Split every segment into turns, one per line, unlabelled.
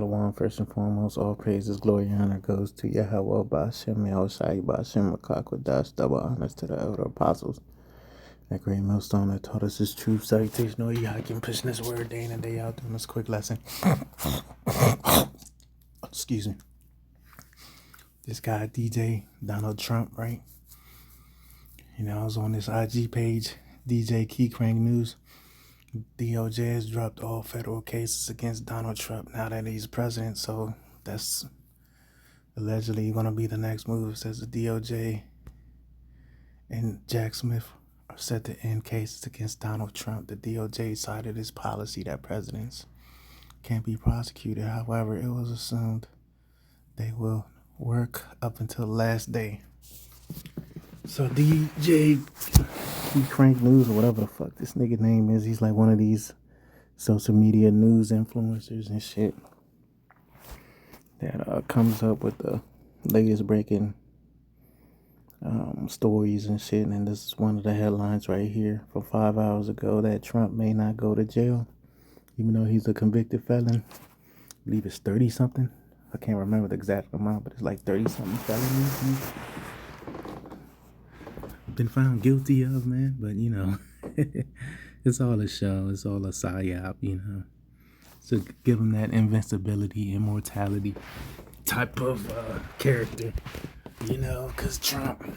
Shalom, first and foremost, all praises, glory, and honor goes to Yahweh, Ba'ashem, Yahushai, Ba'ashem, Makakwadash, double honors to the elder apostles. That great millstone that taught us his truth, salutation, or Yakim, pushing this word day in and day out, doing this quick lesson. Excuse me. This guy, DJ Donald Trump, right? You know, I was on this IG page, DJ Key Crank News. DOJ has dropped all federal cases against Donald Trump now that he's president, so that's allegedly going to be the next move. Says the DOJ and Jack Smith are set to end cases against Donald Trump. The DOJ cited his policy that presidents can't be prosecuted. However, it was assumed they will work up until the last day. So DJ Crank News, or whatever the fuck this nigga name is, he's like one of these social media news influencers and shit that comes up with the latest breaking stories and shit. And this is one of the headlines right here from 5 hours ago, that Trump may not go to jail even though he's a convicted felon. I believe it's 30 something. I can't remember the exact amount, but it's like 30 something felonies been found guilty of, man. But you know, it's all a show, it's all a psyop, you know, to give him that invincibility, immortality type of character, you know, because Trump,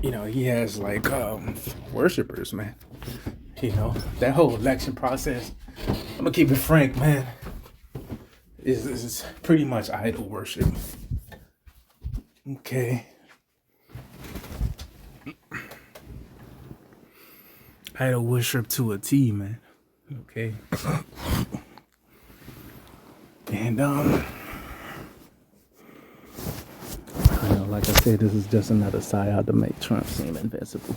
you know, he has like worshipers, man. You know, that whole election process, I'm gonna keep it frank, man, is pretty much idol worship. Okay. Idol worship to a T, man. Okay. And you know, like I said, this is just another psyop to make Trump seem invincible.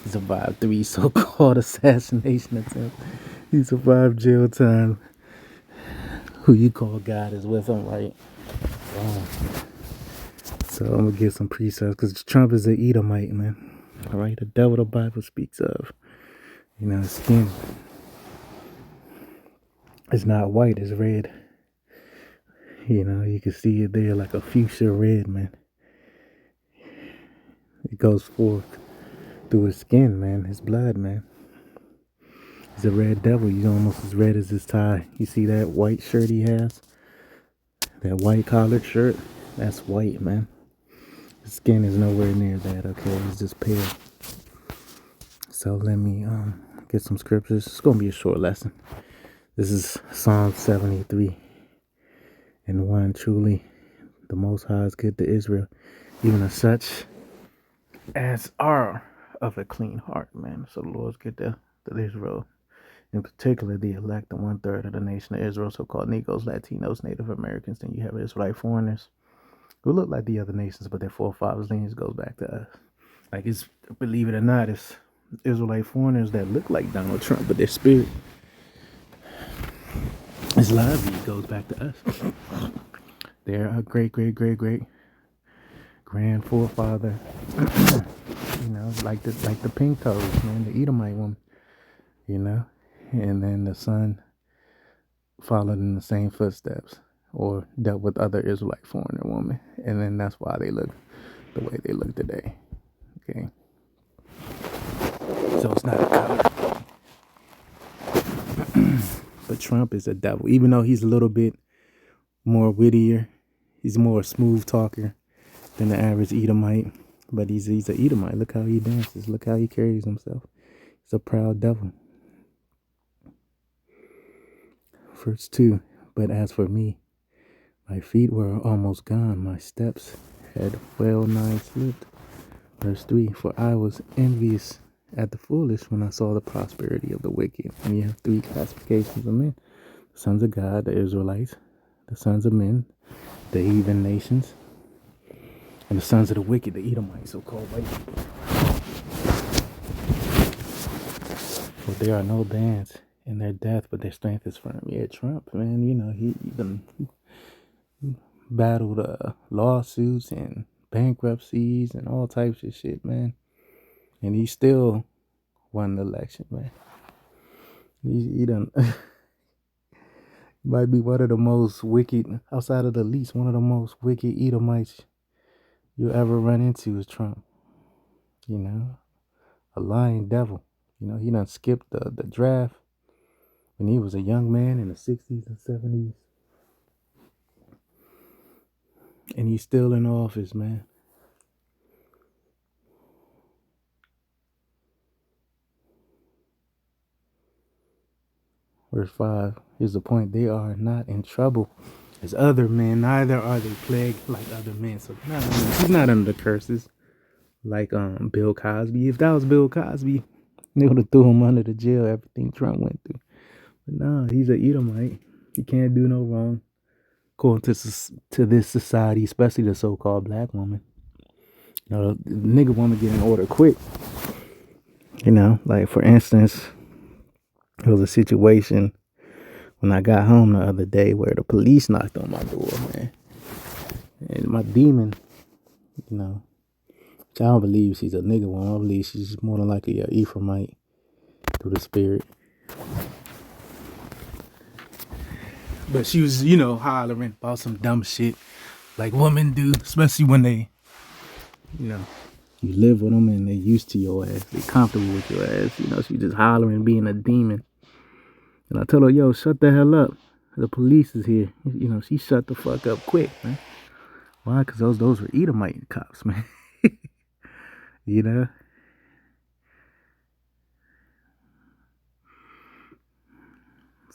He survived 3 so-called assassination attempts. He survived jail time. Who you call God is with him, right? So I'm gonna get some precepts, because Trump is an Edomite, man. All right, the devil the Bible speaks of. You know, his skin is not white, it's red. You know, you can see it there like a fuchsia red, man. It goes forth through his skin, man, his blood, man. He's a red devil. He's almost as red as his tie. You see that white shirt he has? That white collared shirt? That's white, man. His skin is nowhere near that, okay? It's just pale. So let me get some scriptures. It's going to be a short lesson. This is Psalm 73 and 1. Truly, the Most High is good to Israel, even as such as are of a clean heart, man. So the Lord's good to Israel, in particular the elect, the 1/3 of the nation of Israel, so-called Negroes, Latinos, Native Americans. Then you have Israelite foreigners who look like the other nations, but their forefathers' lineage goes back to us. Like, it's, believe it or not, it's Israelite foreigners that look like Donald Trump, but their spirit, his life goes back to us. Their great grand forefather, you know, like the pink toes, man, the Edomite woman, you know, and then the son followed in the same footsteps, or dealt with other Israelite foreigner women, and then that's why they look the way they look today. Okay, so it's not a color. But Trump is a devil, even though he's a little bit more wittier. He's more smooth talker than the average Edomite, but he's an Edomite. Look how he dances. Look how he carries himself. He's a proud devil. Verse 2, but as for me, my feet were almost gone. My steps had well nigh slipped. Verse 3, for I was envious at the foolish when I saw the prosperity of the wicked. And you have 3 classifications of men: the sons of God, the Israelites; the sons of men, the heathen nations; and the sons of the wicked, the Edomites, so-called white people. For there are no bands in their death, but their strength is firm. Yeah, Trump, man, you know, he even battled lawsuits and bankruptcies and all types of shit, man. And he still won the election, man. He done Might be one of the most wicked, outside of the least, one of the most wicked Edomites you ever run into is Trump. You know, a lying devil. You know, he done skipped the draft when he was a young man in the 60s and 70s. And he's still in office, man. Verse 5. Here's the point. They are not in trouble as other men, neither are they plagued like other men. So he's not under curses like Bill Cosby. If that was Bill Cosby, they would have threw him under the jail, everything Trump went through. But no, he's an Edomite. He can't do no wrong. According to this society, especially the so-called black woman. You know, the nigga woman getting ordered quick. You know, like for instance, there was a situation when I got home the other day where the police knocked on my door, man. And my demon, you know, which I don't believe she's a nigga woman. I believe she's more than likely a Ephraimite through the spirit. But she was, you know, hollering about some dumb shit like women do, especially when they, you know, you live with them and they're used to your ass. They're comfortable with your ass. You know, she just hollering, being a demon. And I told her, yo, shut the hell up. The police is here. You know, she shut the fuck up quick, man. Why? Because those were Edomite cops, man. You know?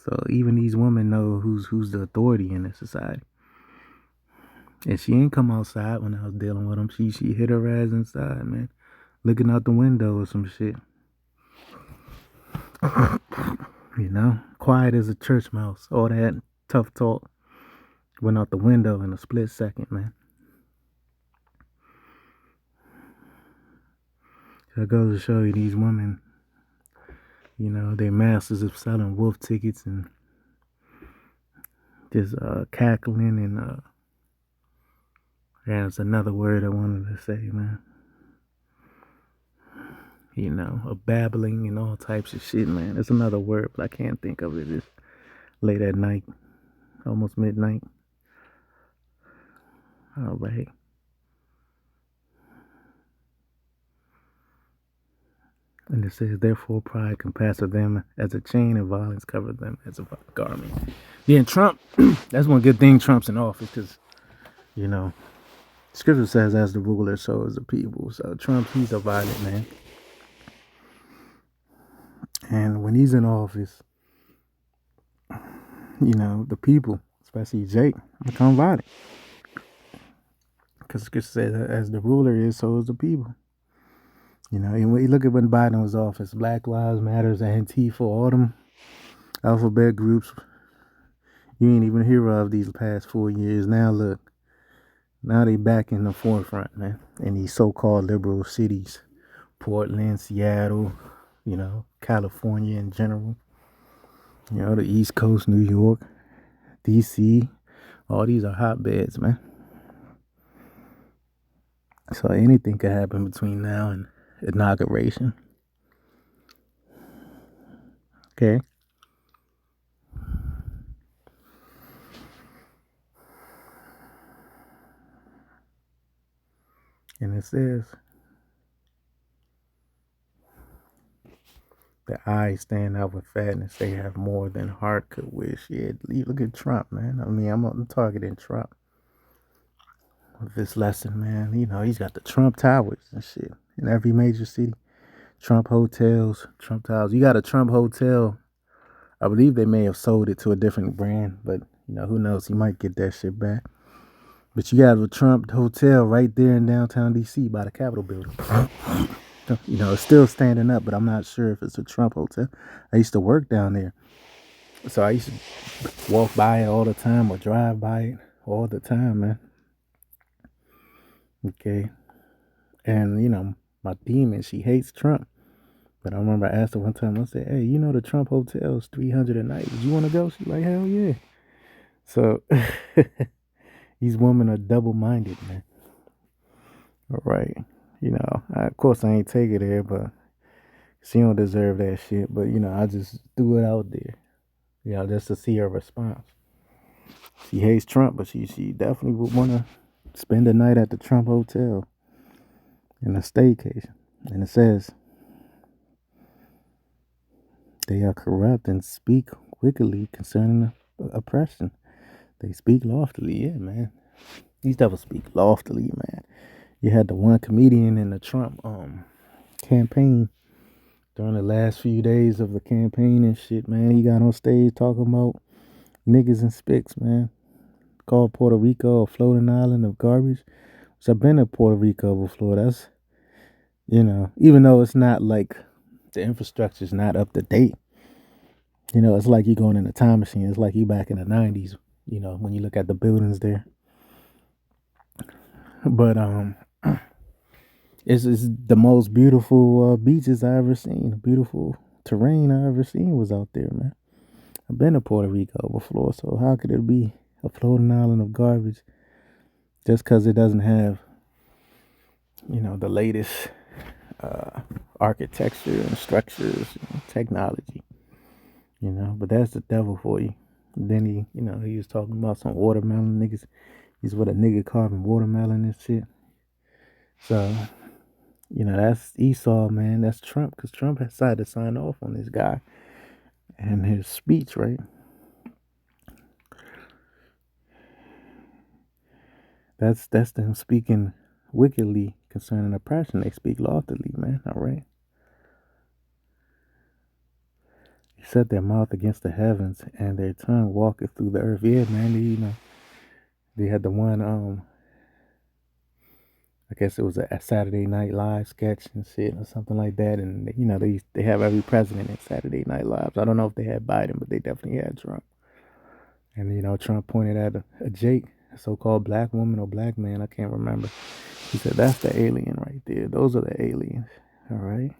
So even these women know who's the authority in this society. And she ain't come outside when I was dealing with them. She hit her ass inside, man. Looking out the window or some shit. You know? Quiet as a church mouse. All that tough talk went out the window in a split second, man. So it goes to show you these women, you know, they're masters of selling wolf tickets and just cackling and that's another word I wanted to say, man. You know, babbling and all types of shit, man. It's another word, but I can't think of it. It's late at night, almost midnight. All right. And it says, therefore, pride compasseth them as a chain, and violence covered them as a garment. Yeah, and Trump, that's one good thing Trump's in office because, you know, Scripture says, as the ruler, so is the people. So Trump, he's a violent man. And when he's in office, you know, the people, especially Jake, become violent. Because Scripture says, as the ruler is, so is the people. You know, and when you look at when Biden was office, Black Lives Matters, Antifa, all them alphabet groups, you ain't even hear of these past 4 years. Now look, now they back in the forefront, man, in these so-called liberal cities, Portland, Seattle, you know, California in general, you know, the East Coast, New York, DC, all these are hotbeds, man. So anything could happen between now and inauguration. Okay. And it says, the eyes stand out with fatness. They have more than heart could wish. Yeah, look at Trump, man. I mean, I'm targeting Trump with this lesson, man. You know, he's got the Trump Towers and shit in every major city. Trump hotels, Trump Towers. You got a Trump hotel. I believe they may have sold it to a different brand, but, you know, who knows? He might get that shit back. But you got a Trump hotel right there in downtown D.C. by the Capitol building. You know, it's still standing up, but I'm not sure if it's a Trump hotel. I used to work down there. So I used to walk by it all the time or drive by it all the time, man. Okay. And, you know, my demon, she hates Trump. But I remember I asked her one time, I said, hey, you know the Trump hotel is $300 a night. Would you want to go? She's like, hell yeah. So these women are double-minded, man. All right. You know, of course I ain't take it there, but she don't deserve that shit. But, you know, I just threw it out there, you know, just to see her response. She hates Trump, but she definitely would want to spend the night at the Trump Hotel in a staycation. And it says they are corrupt and speak wickedly concerning oppression. They speak loftily, yeah, man. These devils speak loftily, man. You had the one comedian in the Trump campaign during the last few days of the campaign and shit, man. He got on stage talking about niggas and spicks, man. Called Puerto Rico a floating island of garbage. So I've been to Puerto Rico before. That's, even though it's not like the infrastructure's not up to date, it's like you going in a time machine. It's like you back in the 90s, when you look at the buildings there. But it's the most beautiful beaches I ever seen. Beautiful terrain I ever seen was out there, man. I've been to Puerto Rico before, so how could it be a floating island of garbage just because it doesn't have, the latest architecture and structures and technology, But that's the devil for you. Then he was talking about some watermelon niggas. He's with a nigga carving watermelon and shit. So, that's Esau, man. That's Trump, because Trump decided to sign off on this guy and his speech, right? That's them speaking wickedly concerning oppression. They speak loftily, man. All right. They set their mouth against the heavens, and their tongue walketh through the earth. Yeah, man. They had the one. I guess it was a Saturday Night Live sketch and shit or something like that. And they have every president in Saturday Night Live. I don't know if they had Biden, but they definitely had Trump. And Trump pointed at a Jake, a so-called black woman or black man. I can't remember. He said, "That's the alien right there. Those are the aliens." All right.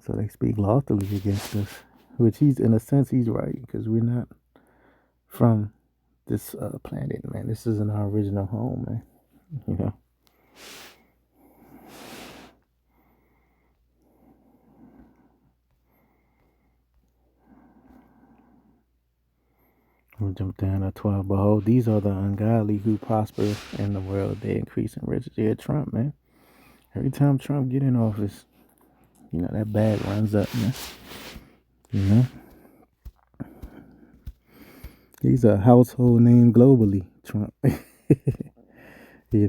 So they speak loftily against us, which in a sense, he's right, because we're not from this planet, man. This isn't our original home, man. We jump down to 12. Behold, these are the ungodly who prosper in the world. They increase in riches. Yeah, Trump, man. Every time Trump get in office, that bag runs up, man. He's a household name globally, Trump. He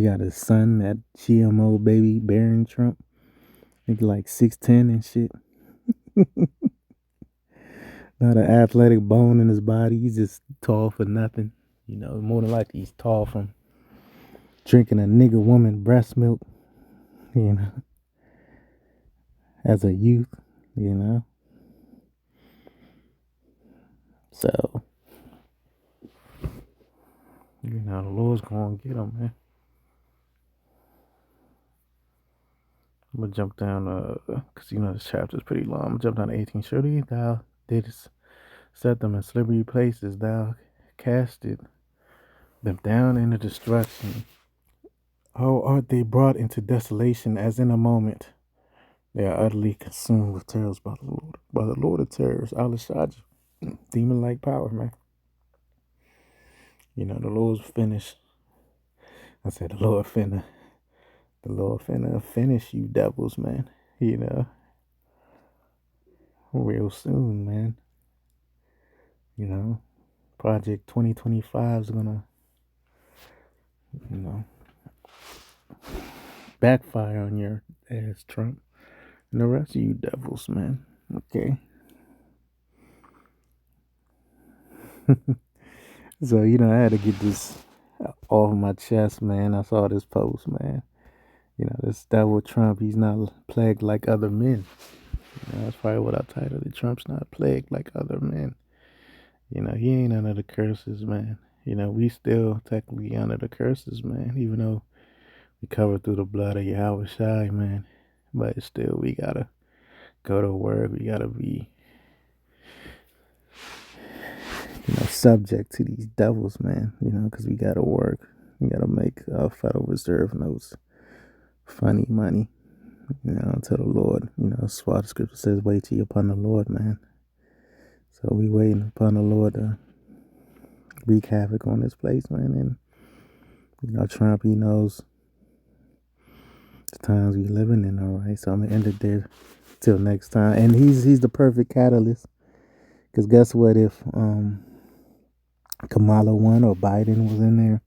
got his son, that GMO baby, Barron Trump. He's like 6'10" and shit. Not an athletic bone in his body. He's just tall for nothing. More than likely he's tall from drinking a nigger woman breast milk, as a youth, So, the Lord's gonna get him, man. I'm gonna jump down, because this chapter is pretty long. I'm gonna jump down to 18. Surely thou didst set them in slippery places, thou casted them down into destruction. How art they brought into desolation as in a moment? They are utterly consumed with terrors by the Lord. By the Lord of terrors, Al-Shaddai, demon-like power, man. The Lord's finished. I said the Lord finna finish you devils, man. Real soon, man. Project 2025 is gonna, backfire on your ass, Trump, and the rest of you devils, man. Okay. So, I had to get this off my chest, man. I saw this post, man. This devil Trump, he's not plagued like other men. That's probably what I titled it. Trump's not plagued like other men. He ain't under the curses, man. We still technically under the curses, man, even though we covered through the blood of Yahweh Shai, man. But still, we gotta go to work. We gotta be, subject to these devils, man. Because we gotta work. We gotta make Federal Reserve notes, funny money. to the Lord. That's why the scripture says, wait ye upon the Lord, man. So we waiting upon the Lord to wreak havoc on this place, man. And, Trump, he knows the times we living in, all right? So I'm going to end it there till next time. And he's the perfect catalyst. Because guess what? If Kamala won or Biden was in there,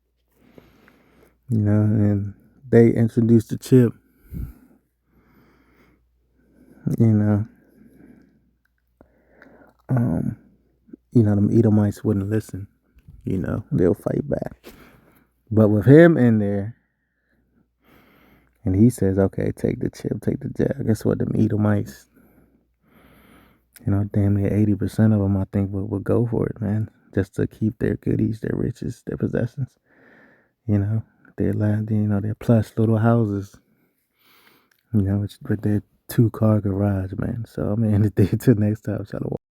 and they introduced the chip, them Edomites wouldn't listen. They'll fight back. But with him in there, and he says, okay, take the chip, take the jab. Guess what? Them Edomites, damn near 80% of them, I think, would go for it, man. Just to keep their goodies, their riches, their possessions. Their land, their plush little houses. With their 2-car garage, man. So I'm gonna end it there till next time. Shalom.